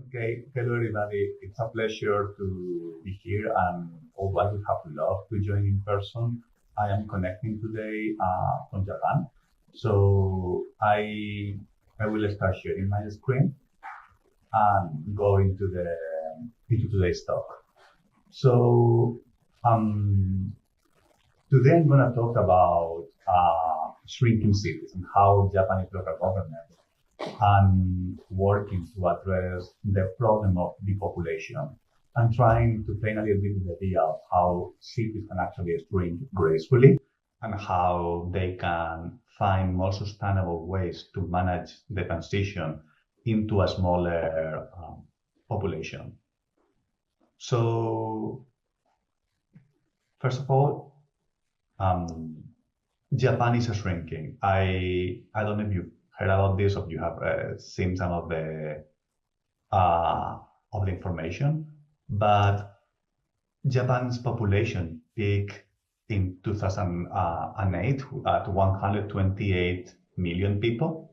Okay, hello everybody. It's a pleasure to be here, and although I would have loved to join in person, I am connecting today from Japan. So I will start sharing my screen and go into today's talk. So today I'm going to talk about shrinking cities and how Japanese local government and working to address the problem of depopulation and trying to paint a little bit the idea of how cities can actually shrink gracefully and how they can find more sustainable ways to manage the transition into a smaller population. So, first of all, Japan is shrinking. I don't know if you've heard about this or you have seen some of the information, but Japan's population peaked in 2008 at 128 million people,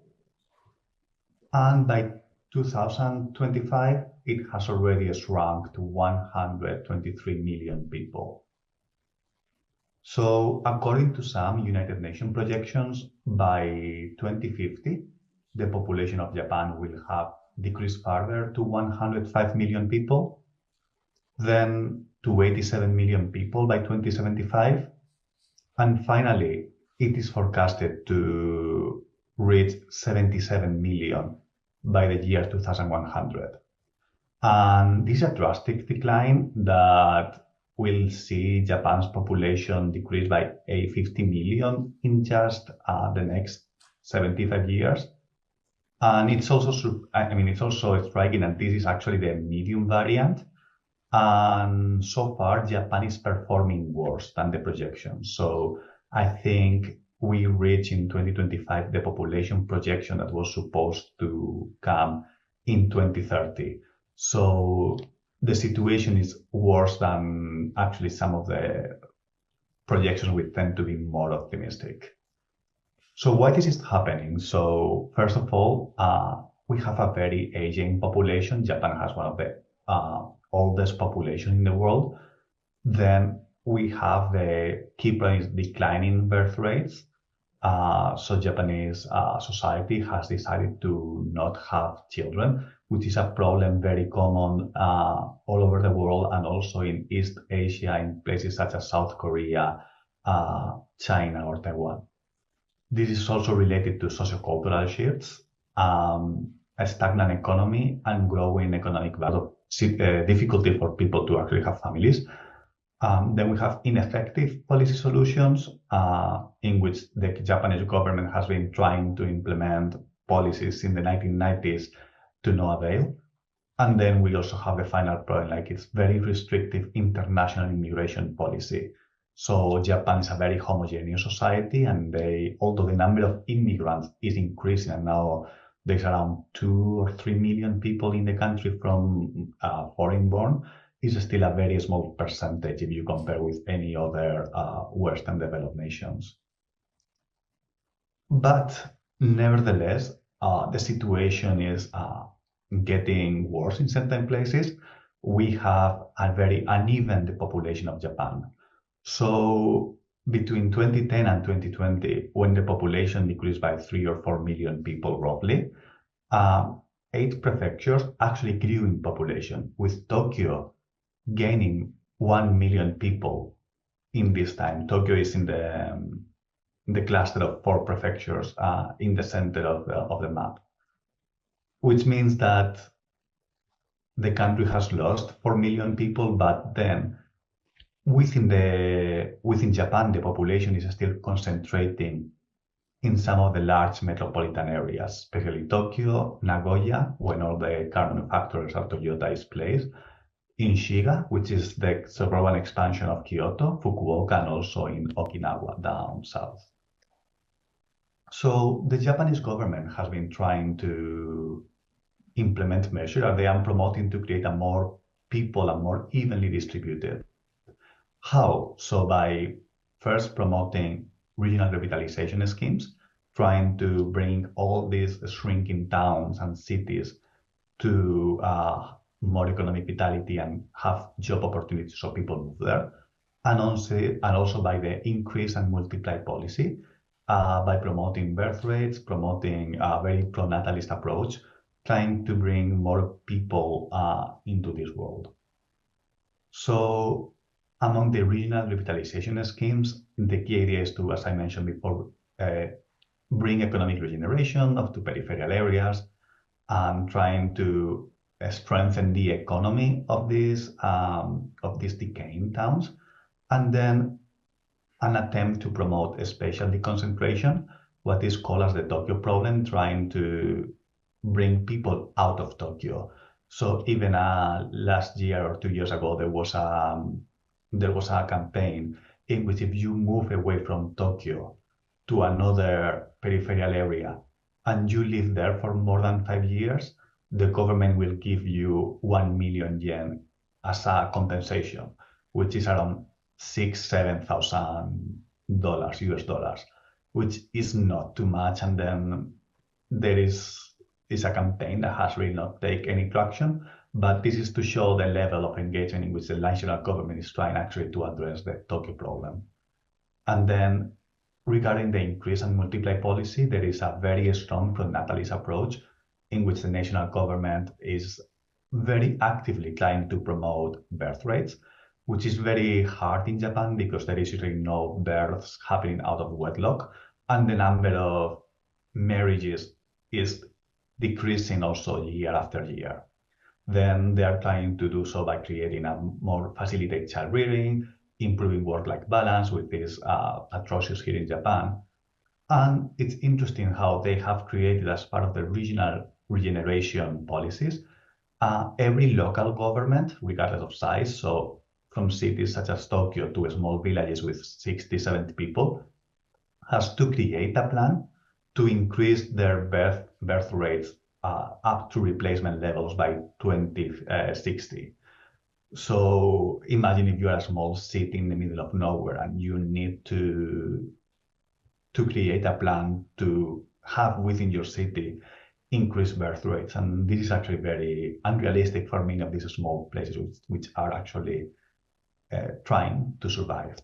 and by 2025 it has already shrunk to 123 million people. So according to some United Nations projections, by 2050, the population of Japan will have decreased further to 105 million people, then to 87 million people by 2075, and finally, it is forecasted to reach 77 million by the year 2100. And this is a drastic decline that will see Japan's population decrease by 50 million in just the next 75 years. And it's also, it's also striking that this is actually the medium variant. And so far, Japan is performing worse than the projections. So I think we reach in 2025 the population projection that was supposed to come in 2030. So the situation is worse than actually some of the projections we tend to be more optimistic. So why this is happening? So first of all, we have a very aging population. Japan has one of the oldest population in the world. Then we have the key problem is declining birth rates. So Japanese society has decided to not have children, which is a problem very common all over the world and also in East Asia, in places such as South Korea, China, or Taiwan. This is also related to sociocultural shifts, a stagnant economy, and growing economic difficulty for people to actually have families. Then we have ineffective policy solutions in which the Japanese government has been trying to implement policies in the 1990s to no avail. And then we also have the final problem, like it's very restrictive international immigration policy. So Japan is a very homogeneous society, and although the number of immigrants is increasing, and now there's around 2 or 3 million people in the country from foreign born, is still a very small percentage if you compare with any other Western developed nations. But nevertheless, the situation is getting worse in certain places. We have a very uneven population of Japan. So between 2010 and 2020, when the population decreased by 3 or 4 million people roughly, 8 prefectures actually grew in population, with Tokyo gaining 1 million people in this time. Tokyo is in the cluster of 4 prefectures in the center of the map, which means that the country has lost 4 million people, but then within Japan, the population is still concentrating in some of the large metropolitan areas, especially Tokyo, Nagoya, when all the car manufacturers of Toyota is placed, in Shiga, which is the suburban expansion of Kyoto, Fukuoka, and also in Okinawa down south. So the Japanese government has been trying to implement measures that they are promoting to create a more people and more evenly distributed. How? So by first promoting regional revitalization schemes, trying to bring all these shrinking towns and cities to more economic vitality and have job opportunities so people move there. And also by the increase and multiply policy, by promoting birth rates, promoting a very pro-natalist approach, trying to bring more people into this world. So among the regional revitalization schemes, the key idea is to, as I mentioned before, bring economic regeneration of the peripheral areas and trying to strengthen the economy of these decaying towns, and then an attempt to promote a spatial deconcentration, what is called as the Tokyo problem, trying to bring people out of Tokyo. So even last year or 2 years ago, there was a campaign in which if you move away from Tokyo to another peripheral area and you live there for more than 5 years, the government will give you 1 million yen as a compensation, which is around $6,000-7,000 US dollars, which is not too much. And then there is a campaign that has really not taken any traction, but this is to show the level of engagement in which the national government is trying actually to address the Tokyo problem. And then regarding the increase and multiply policy, there is a very strong pro-natalist approach in which the national government is very actively trying to promote birth rates, which is very hard in Japan because there is usually no births happening out of wedlock, and the number of marriages is decreasing also year after year. Then they are trying to do so by creating a more facilitated child rearing, improving work-life balance, with this atrocious here in Japan. And it's interesting how they have created, as part of the regional regeneration policies, every local government, regardless of size, so from cities such as Tokyo to small villages with 60, 70 people, has to create a plan to increase their birth rates up to replacement levels by 2060. So imagine if you are a small city in the middle of nowhere and you need to create a plan to have within your city increased birth rates. And this is actually very unrealistic for many of these small places which are actually trying to survive.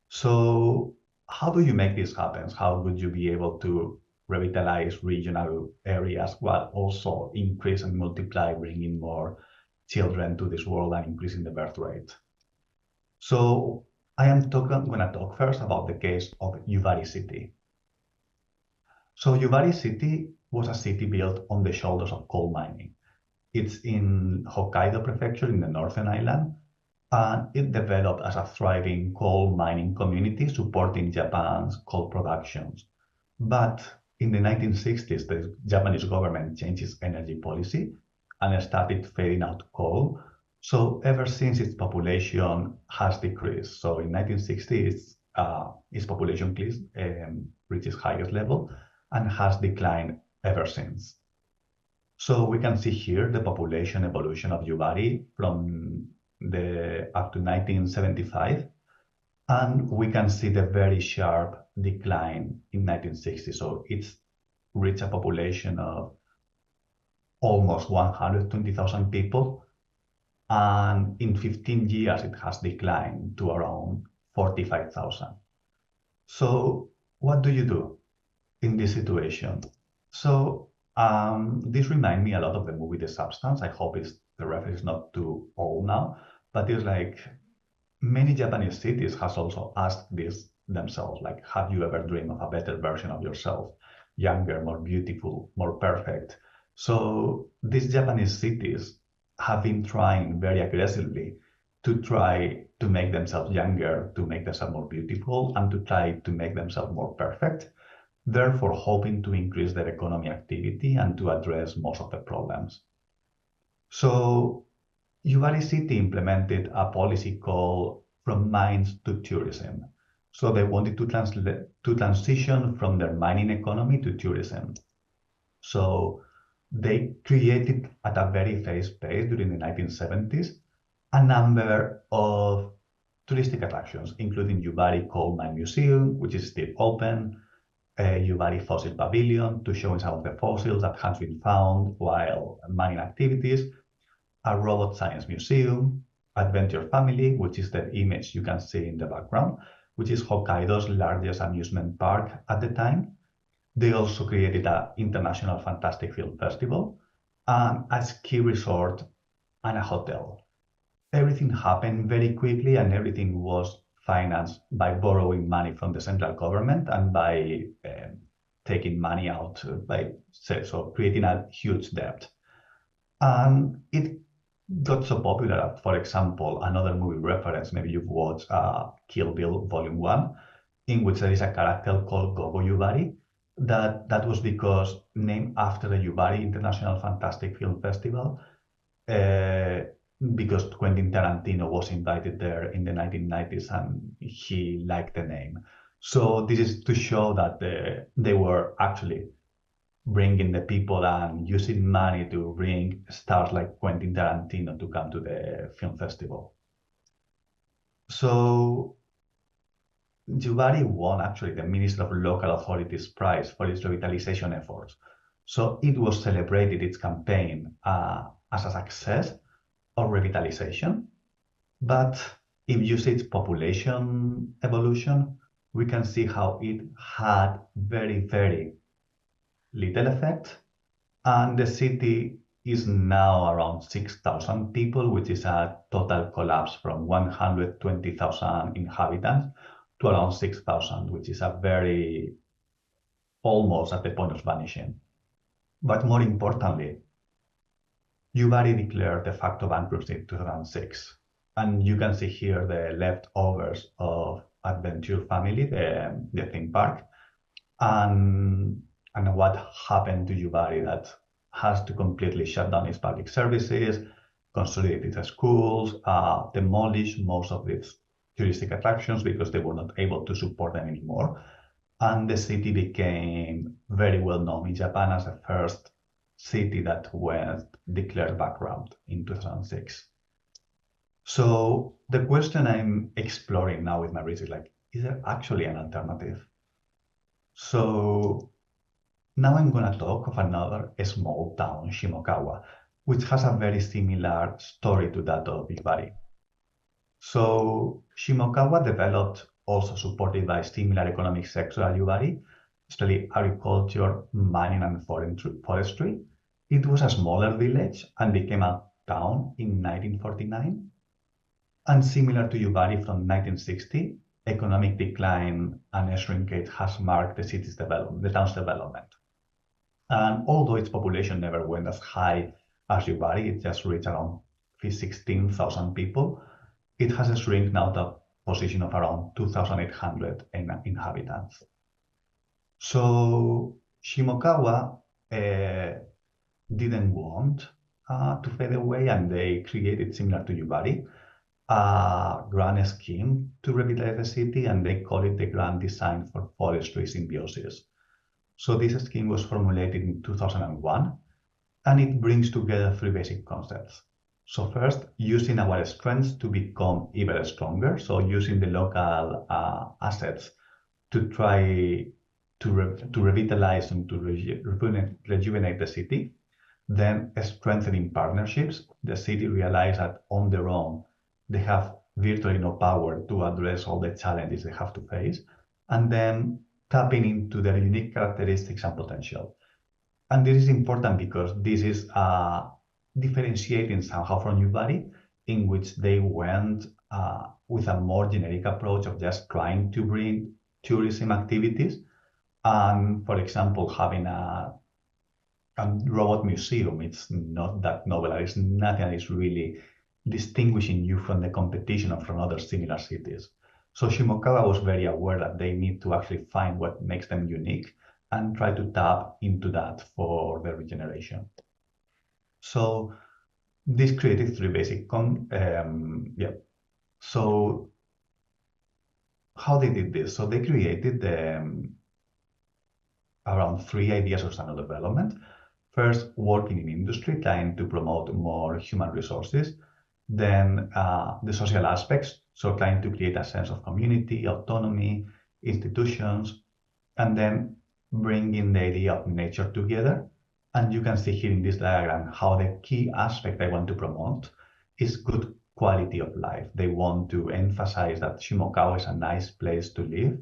So how do you make this happen? How would you be able to revitalize regional areas while also increase and multiply, bringing more children to this world and increasing the birth rate? So I am going to talk first about the case of Yubari City. So Yubari City was a city built on the shoulders of coal mining. It's in Hokkaido Prefecture in the northern island, and it developed as a thriving coal mining community supporting Japan's coal productions. But in the 1960s, the Japanese government changed its energy policy and started fading out coal. So ever since, its population has decreased. So in 1960, its population reached its highest level and has declined ever since. So we can see here the population evolution of Yubari from up to 1975, and we can see the very sharp decline in 1960. So it's reached a population of almost 120,000 people, and in 15 years it has declined to around 45,000. So what do you do in this situation? So this reminds me a lot of the movie The Substance. I hope the reference is not too old now, but it's like many Japanese cities has also asked this themselves, like, have you ever dreamed of a better version of yourself? Younger, more beautiful, more perfect. So these Japanese cities have been trying very aggressively to try to make themselves younger, to make themselves more beautiful, and to try to make themselves more perfect, therefore hoping to increase their economic activity and to address most of the problems. So Yubari City implemented a policy called From Mines to Tourism. So they wanted to transition from their mining economy to tourism. So they created at a very fast pace during the 1970s a number of touristic attractions, including Yubari Coal Mine Museum, which is still open, Yubari Fossil Pavilion to show some of the fossils that has been found while mining activities, a robot science museum, Adventure Family, which is the image you can see in the background, which is Hokkaido's largest amusement park at the time. They also created an international fantastic film festival, and a ski resort and a hotel. Everything happened very quickly, and everything was financed by borrowing money from the central government and by taking money out so creating a huge debt. And it got so popular that, for example, another movie reference, maybe you've watched Kill Bill Volume 1, in which there is a character called Gogo Yubari. That was because named after the Yubari International Fantastic Film Festival, because Quentin Tarantino was invited there in the 1990s and he liked the name. So this is to show that they were actually bringing the people and using money to bring stars like Quentin Tarantino to come to the film festival. So Yubari won actually the Minister of Local Authorities Prize for its revitalization efforts. So it was celebrated, its campaign, as a success of revitalization. But if you see its population evolution, we can see how it had very, very little effect. And the city is now around 6,000 people, which is a total collapse from 120,000 inhabitants to around 6,000, which is a very almost at the point of vanishing. But more importantly, Yubari declared de facto bankruptcy in 2006. And you can see here the leftovers of Adventure Family, the theme park, and what happened to Yubari that has to completely shut down its public services, consolidate its schools, demolish most of its touristic attractions because they were not able to support them anymore. And the city became very well known in Japan as the first city that was declared bankrupt in 2006. So the question I'm exploring now with my research is like, is there actually an alternative? So now I'm going to talk of another small town, Shimokawa, which has a very similar story to that of Yubari. So Shimokawa developed, also supported by similar economic sector as Yubari, especially agriculture, mining, and forestry. It was a smaller village and became a town in 1949. And similar to Yubari from 1960, economic decline and shrinkage has marked the city's development, the town's development. And although its population never went as high as Yubari, it just reached around 16,000 people, it has shrunk now to a position of around 2,800 inhabitants. So Shimokawa didn't want to fade away, and they created, similar to Yubari, a grand scheme to revitalize the city, and they call it the Grand Design for Forestry Symbiosis. So this scheme was formulated in 2001, and it brings together three basic concepts. So first, using our strengths to become even stronger. So using the local assets to try to revitalize and to rejuvenate the city. Then strengthening partnerships. The city realized that on their own, they have virtually no power to address all the challenges they have to face. And then tapping into their unique characteristics and potential. And this is important because this is differentiating somehow from Yubari, in which they went with a more generic approach of just trying to bring tourism activities. And for example, having a robot museum, it's not that novel. It's nothing that is really distinguishing you from the competition or from other similar cities. So Shimokawa was very aware that they need to actually find what makes them unique and try to tap into that for their regeneration. So this created three basic So how they did this? So they created around three ideas of sustainable development. First, working in industry, trying to promote more human resources. Then the social aspects, so trying to create a sense of community, autonomy, institutions. And then bringing the idea of nature together. And you can see here in this diagram how the key aspect I want to promote is good quality of life. They want to emphasize that Shimokawa is a nice place to live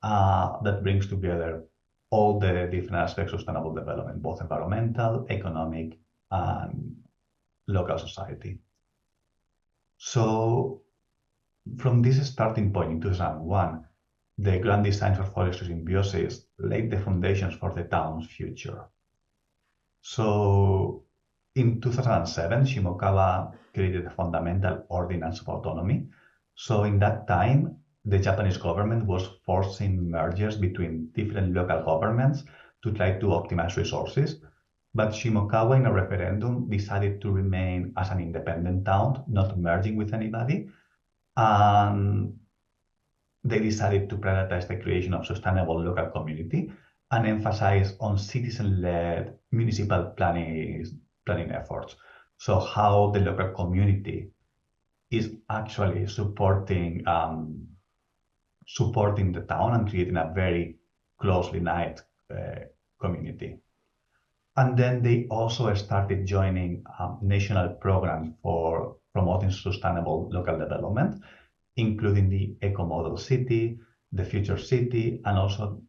that brings together all the different aspects of sustainable development, both environmental, economic, and local society. So from this starting point in 2001, the Grand Design for Forestry Symbiosis laid the foundations for the town's future. So in 2007, Shimokawa created a fundamental ordinance of autonomy. So in that time, the Japanese government was forcing mergers between different local governments to try to optimize resources. But Shimokawa, in a referendum, decided to remain as an independent town, not merging with anybody. And they decided to prioritize the creation of sustainable local community and emphasize on citizen-led municipal planning efforts. So how the local community is actually supporting the town and creating a very closely knit community. And then they also started joining national programs for promoting sustainable local development, including the Eco Model City, the Future City, and also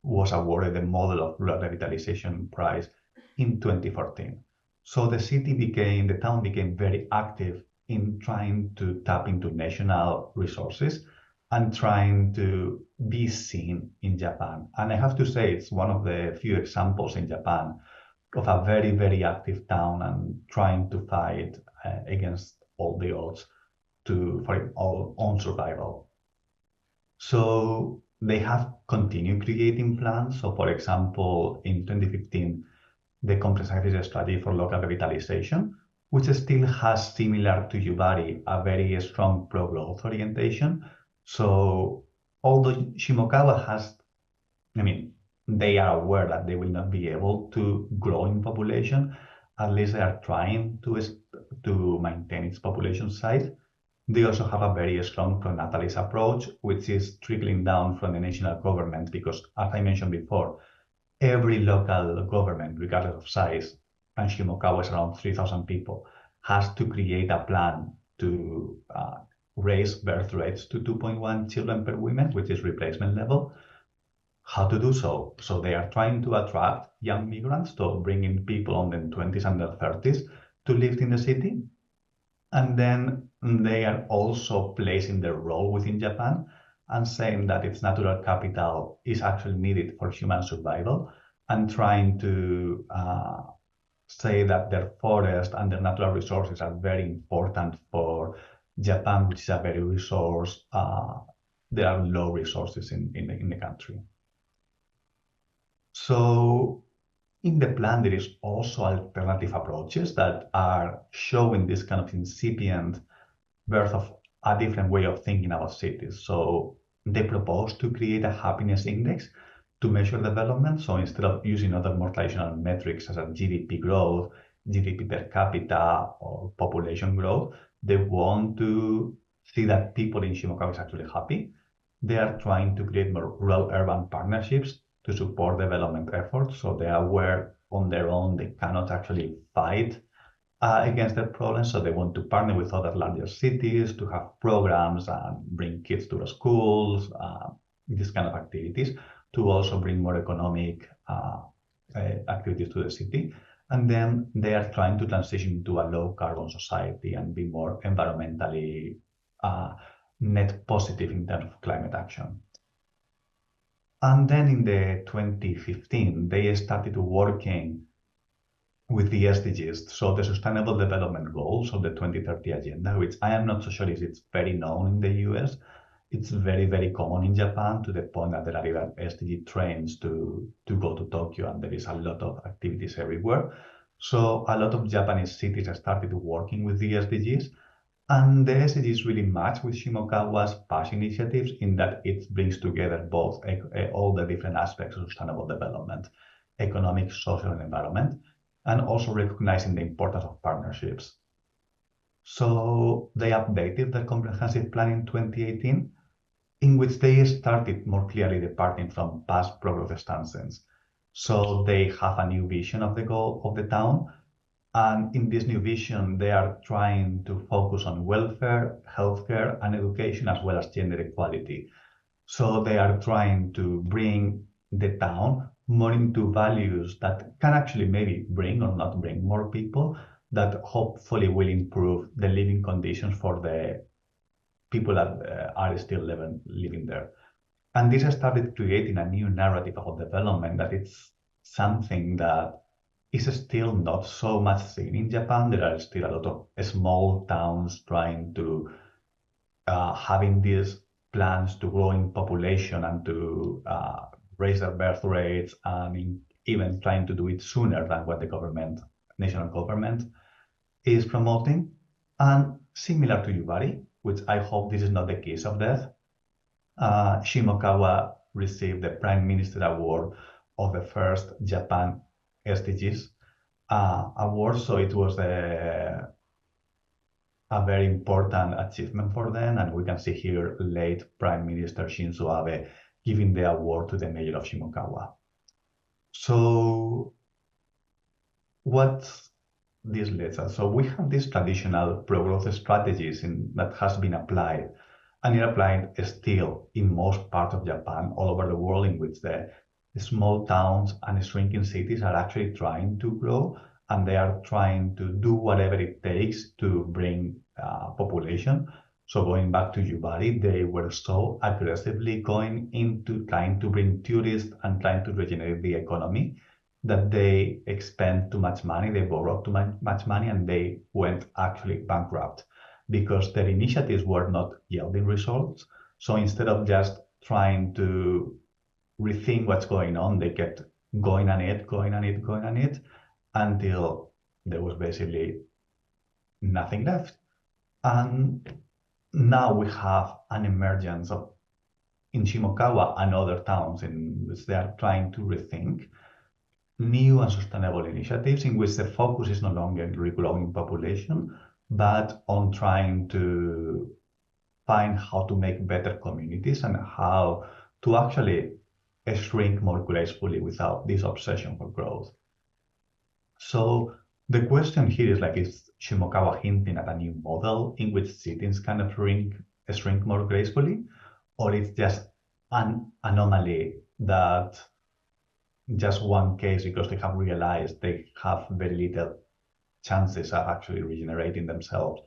was awarded the Model of Rural Revitalization Prize in 2014. So the town became very active in trying to tap into national resources and trying to be seen in Japan. And I have to say, it's one of the few examples in Japan of a very, very active town and trying to fight against all the odds for its own survival. So they have continued creating plans. So for example, in 2015, the comprehensive strategy for local revitalization, which still has, similar to Yubari, a very strong pro-growth orientation. So although Shimokawa has, they are aware that they will not be able to grow in population, at least they are trying to maintain its population size. They also have a very strong pro-natalist approach, which is trickling down from the national government, because as I mentioned before, every local government, regardless of size, and Shimokawa is around 3,000 people, has to create a plan to raise birth rates to 2.1 children per woman, which is replacement level. How to do so? So they are trying to attract young migrants, to bring in people in their 20s and their 30s to live in the city. And then they are also placing their role within Japan and saying that its natural capital is actually needed for human survival, and trying to say that their forest and their natural resources are very important for Japan, which is a very resource. There are low resources in the country. So in the plan, there is also alternative approaches that are showing this kind of incipient birth of a different way of thinking about cities. So they propose to create a happiness index to measure development. So instead of using other more traditional metrics such as GDP growth, GDP per capita, or population growth, they want to see that people in Shimokawa is actually happy. They are trying to create more rural-urban partnerships to support development efforts. So they are aware on their own they cannot actually fight against that problem. So they want to partner with other larger cities to have programs and bring kids to the schools, these kind of activities, to also bring more economic activities to the city. And then they are trying to transition to a low carbon society and be more environmentally net positive in terms of climate action. And then in the 2015, they started working with the SDGs, so the Sustainable Development Goals of the 2030 Agenda, which I am not so sure if it's very known in the US. It's very, very common in Japan, to the point that there are even SDG trains to go to Tokyo, and there is a lot of activities everywhere. So a lot of Japanese cities started working with the SDGs, and the SDGs really match with Shimokawa's past initiatives in that it brings together both all the different aspects of sustainable development, economic, social, and environment, and also recognizing the importance of partnerships. So they updated the comprehensive plan in 2018, in which they started more clearly departing from past progress stances. So they have a new vision of the goal of the town. And in this new vision, they are trying to focus on welfare, healthcare, and education, as well as gender equality. So they are trying to bring the town more into values that can actually maybe bring or not bring more people, that hopefully will improve the living conditions for the people that are still living there. And this has started creating a new narrative of development, that it's something that is still not so much seen in Japan. There are still a lot of small towns trying to having these plans to grow in population and to raise their birth rates, and even trying to do it sooner than what the national government, is promoting. And similar to Yubari, which I hope this is not the case of death, Shimokawa received the Prime Minister Award of the first Japan SDGs award. So it was a very important achievement for them. And we can see here late Prime Minister Shinzo Abe giving the award to the mayor of Shimokawa. So what this leads us? So we have these traditional pro-growth strategies that has been applied, and it applied still in most parts of Japan, all over the world, in which the small towns and shrinking cities are actually trying to grow, and they are trying to do whatever it takes to bring population. So going back to Yubari, they were so aggressively going into trying to bring tourists and trying to regenerate the economy that they spent too much money, they borrowed too much money, and they went actually bankrupt because their initiatives were not yielding results. So instead of just trying to rethink what's going on, they kept going on it until there was basically nothing left. And now we have an emergence of in Shimokawa and other towns in which they are trying to rethink new and sustainable initiatives, in which the focus is no longer on regrowing population, but on trying to find how to make better communities and how to actually shrink more gracefully without this obsession for growth. So the question here is like, is Shimokawa hinting at a new model in which cities kind of shrink more gracefully, or it's just an anomaly that just one case, because they have realized they have very little chances of actually regenerating themselves,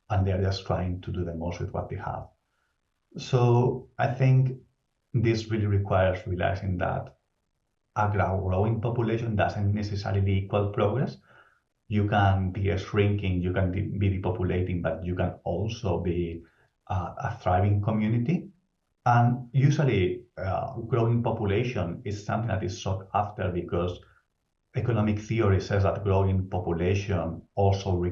and they're just trying to do the most with what they have. So I think this really requires realizing that a growing population doesn't necessarily equal progress. You can be shrinking, you can be depopulating, but you can also be a thriving community. And usually growing population is something that is sought after because economic theory says that growing population also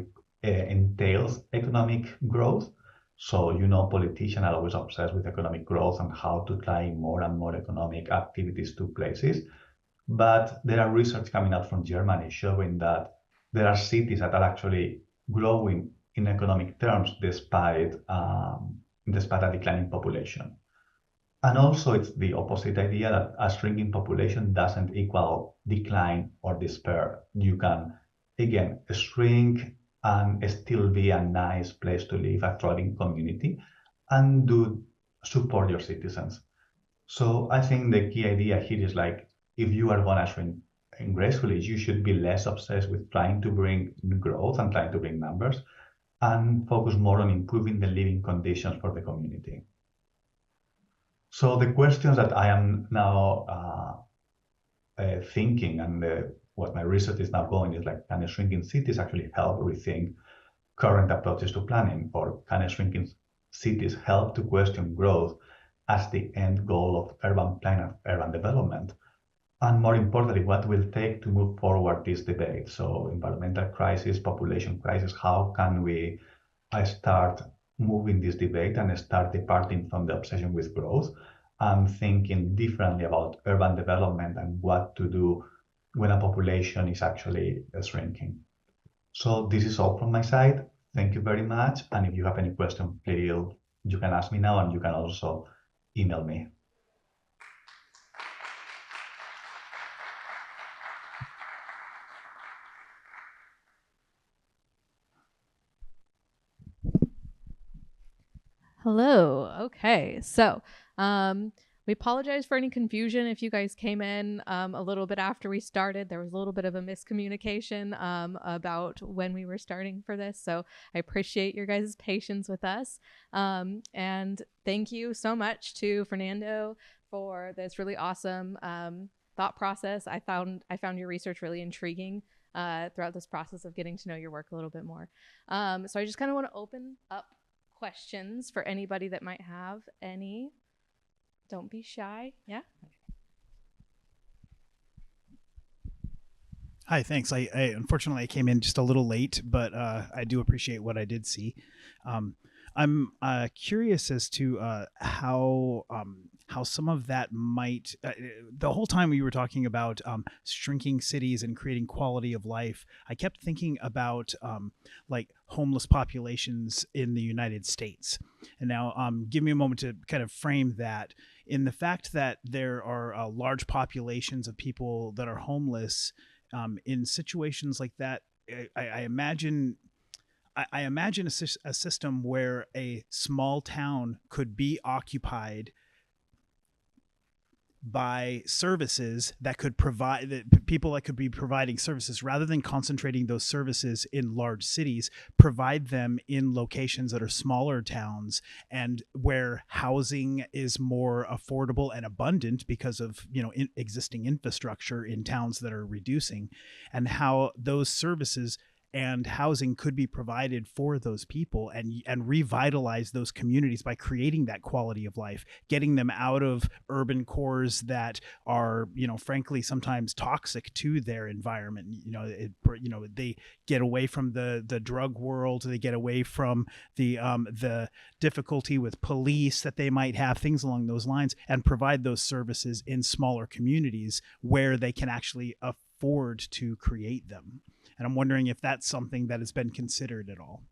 entails economic growth. So, politicians are always obsessed with economic growth and how to tie more and more economic activities to places. But there are research coming out from Germany showing that there are cities that are actually growing in economic terms despite a declining population. And also it's the opposite idea that a shrinking population doesn't equal decline or despair. You can, again, shrink and still be a nice place to live, a thriving community, and do support your citizens. So I think the key idea here is like, if you are going to shrink gracefully, you should be less obsessed with trying to bring growth and trying to bring numbers, and focus more on improving the living conditions for the community. So the questions that I am now thinking, and what my research is now going, is like, can shrinking cities actually help rethink current approaches to planning, or can shrinking cities help to question growth as the end goal of urban planning, urban development? And more importantly, what will it take to move forward this debate? So environmental crisis, population crisis, how can we start moving this debate and start departing from the obsession with growth and thinking differently about urban development and what to do when a population is actually shrinking? So this is all from my side. Thank you very much. And if you have any question, please, you can ask me now, and you can also email me. Hello. Okay. So, we apologize for any confusion if you guys came in a little bit after we started. There was a little bit of a miscommunication about when we were starting for this. So I appreciate your guys' patience with us. And thank you so much to Fernando for this really awesome thought process. I found your research really intriguing throughout this process of getting to know your work a little bit more. So I just kind of want to open up questions for anybody that might have any. Don't be shy. Yeah. Hi, thanks. I unfortunately I came in just a little late, but I do appreciate what I did see. Um, I'm curious as to how some of that might. The whole time we were talking about shrinking cities and creating quality of life, I kept thinking about like homeless populations in the United States. And now, give me a moment to kind of frame that in the fact that there are large populations of people that are homeless. In situations like that, I imagine I imagine a system where a small town could be occupied by services that could provide that people that could be providing services rather than concentrating those services in large cities, provide them in locations that are smaller towns and where housing is more affordable and abundant because of existing infrastructure in towns that are reducing, and how those services and housing could be provided for those people and revitalize those communities by creating that quality of life, getting them out of urban cores that are, frankly, sometimes toxic to their environment. They get away from the drug world, they get away from the difficulty with police that they might have, things along those lines, and provide those services in smaller communities where they can actually afford to create them. And I'm wondering if that's something that has been considered at all.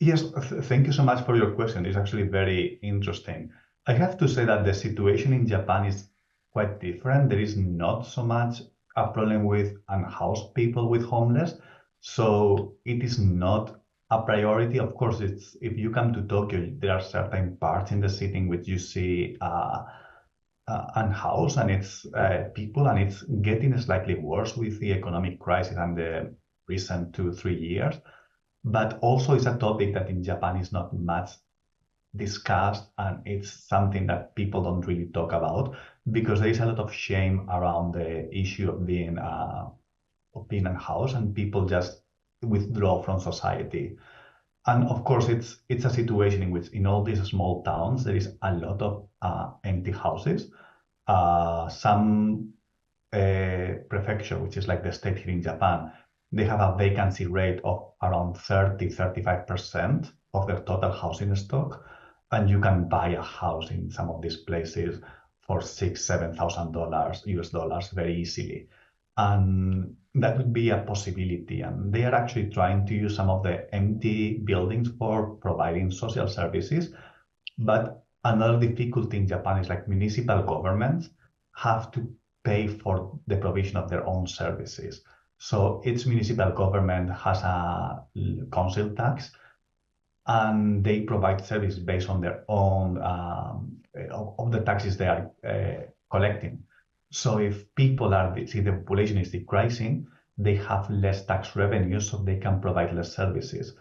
Yes, thank you so much for your question. It's actually very interesting. I have to say that the situation in Japan is quite different. There is not so much a problem with unhoused people with homeless. So it is not a priority. Of course, it's if you come to Tokyo, there are certain parts in the city in which you see unhoused and it's people, and it's getting slightly worse with the economic crisis and the recent 2 3 years. But also, it's a topic that in Japan is not much discussed, and it's something that people don't really talk about because there is a lot of shame around the issue of being unhoused, and people just withdraw from society. And of course, it's a situation in which in all these small towns there is a lot of empty houses. Some prefecture, which is like the state here in Japan, they have a vacancy rate of around 30-35% of their total housing stock. And you can buy a house in some of these places for $6,000-7,000 US dollars very easily. And that would be a possibility. And they are actually trying to use some of the empty buildings for providing social services. But another difficulty in Japan is like municipal governments have to pay for the provision of their own services. So each municipal government has a council tax, and they provide service based on their own of the taxes they are collecting. So if people see the population is decreasing, they have less tax revenue, so they can provide less services.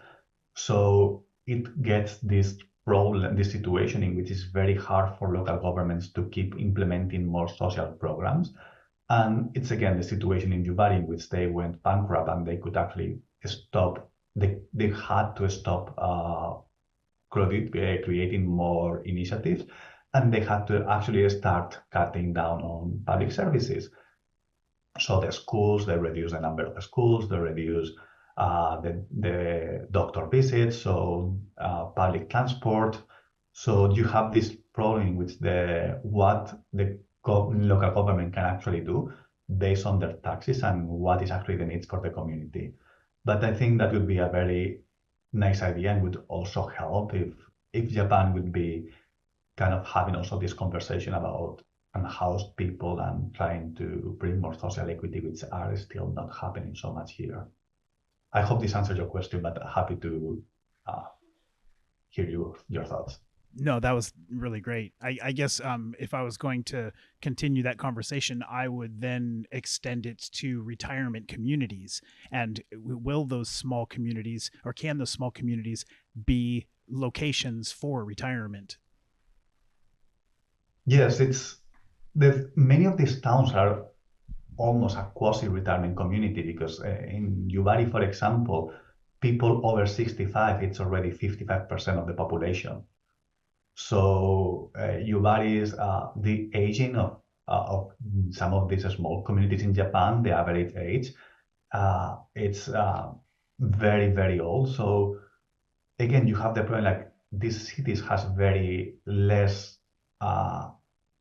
So it gets this problem, this situation in which it's very hard for local governments to keep implementing more social programs. And it's again the situation in Yubari in which they went bankrupt and they could actually stop, they had to stop creating more initiatives, and they had to actually start cutting down on public services. So the schools, they reduce the number of schools, they reduce the doctor visits, so public transport. So you have this problem in which what the local government can actually do based on their taxes and what is actually the needs for the community. But I think that would be a very nice idea and would also help if if Japan would be kind of having also this conversation about unhoused people and trying to bring more social equity, which are still not happening so much here. I hope this answers your question, but happy to hear your thoughts. No, that was really great. I guess if I was going to continue that conversation, I would then extend it to retirement communities. And will those small communities, or can those small communities be locations for retirement? Yes, many of these towns are almost a quasi-retirement community because in Yubari, for example, people over 65, it's already 55% of the population. So Yubari is the aging of some of these small communities in Japan, the average age. It's very, very old. So again, you have the problem like these cities has very less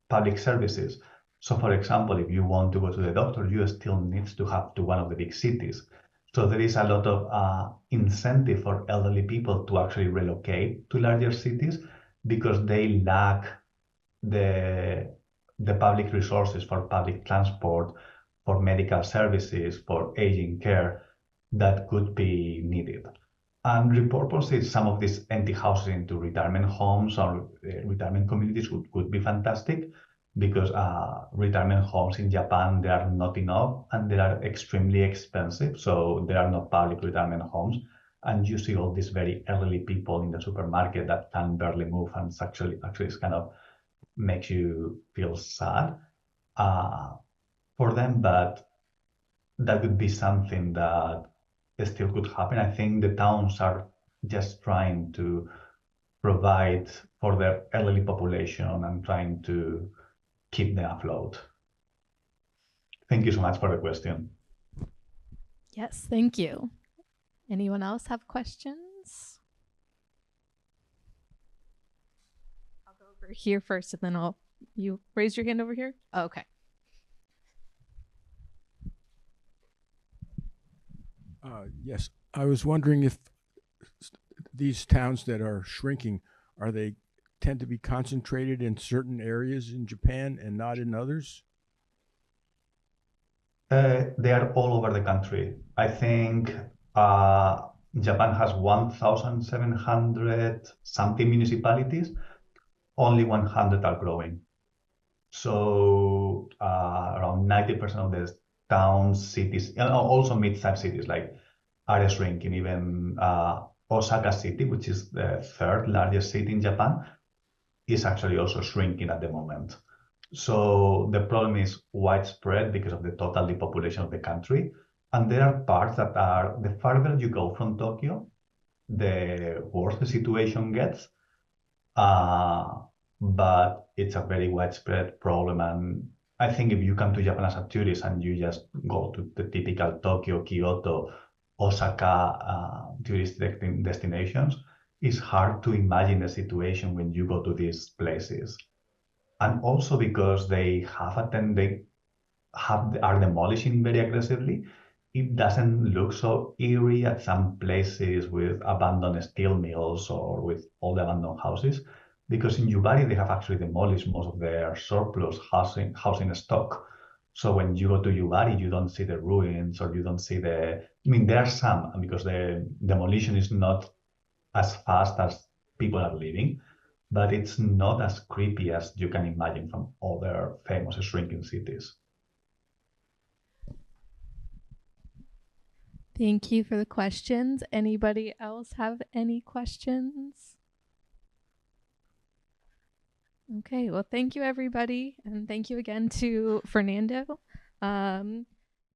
public services. So for example, if you want to go to the doctor, you still need to have to one of the big cities. So there is a lot of incentive for elderly people to actually relocate to larger cities because they lack the public resources for public transport, for medical services, for aging care that could be needed. And repurposing some of these empty houses into retirement homes or retirement communities would be fantastic because retirement homes in Japan, they are not enough and they are extremely expensive. So there are no public retirement homes. And you see all these very elderly people in the supermarket that can barely move, and it's actually it's kind of makes you feel sad for them. But that would be something that still could happen. I think the towns are just trying to provide for their elderly population and trying to keep them afloat. Thank you so much for the question. Yes, thank you. Anyone else have questions? I'll go over here first and then you raise your hand over here? Oh, okay. Yes, I was wondering if these towns that are shrinking, they tend to be concentrated in certain areas in Japan and not in others? They are all over the country. I think Japan has 1,700 something municipalities. Only 100 are growing. So around 90% of the towns, cities, and also mid-sized cities are shrinking. Even Osaka City, which is the third largest city in Japan, is actually also shrinking at the moment. So the problem is widespread because of the total depopulation of the country. And there are parts that are, the farther you go from Tokyo, the worse the situation gets. But it's a very widespread problem. And I think if you come to Japan as a tourist and you just go to the typical Tokyo, Kyoto, Osaka tourist destinations, it's hard to imagine the situation when you go to these places. And also because they are demolishing very aggressively, it doesn't look so eerie at some places with abandoned steel mills or with old abandoned houses. Because in Yubari, they have actually demolished most of their surplus housing stock. So when you go to Yubari, you don't see the ruins or you don't see there are some, because the demolition is not as fast as people are leaving, but it's not as creepy as you can imagine from other famous shrinking cities. Thank you for the questions. Anybody else have any questions? Okay, well, thank you, everybody. And thank you again to Fernando.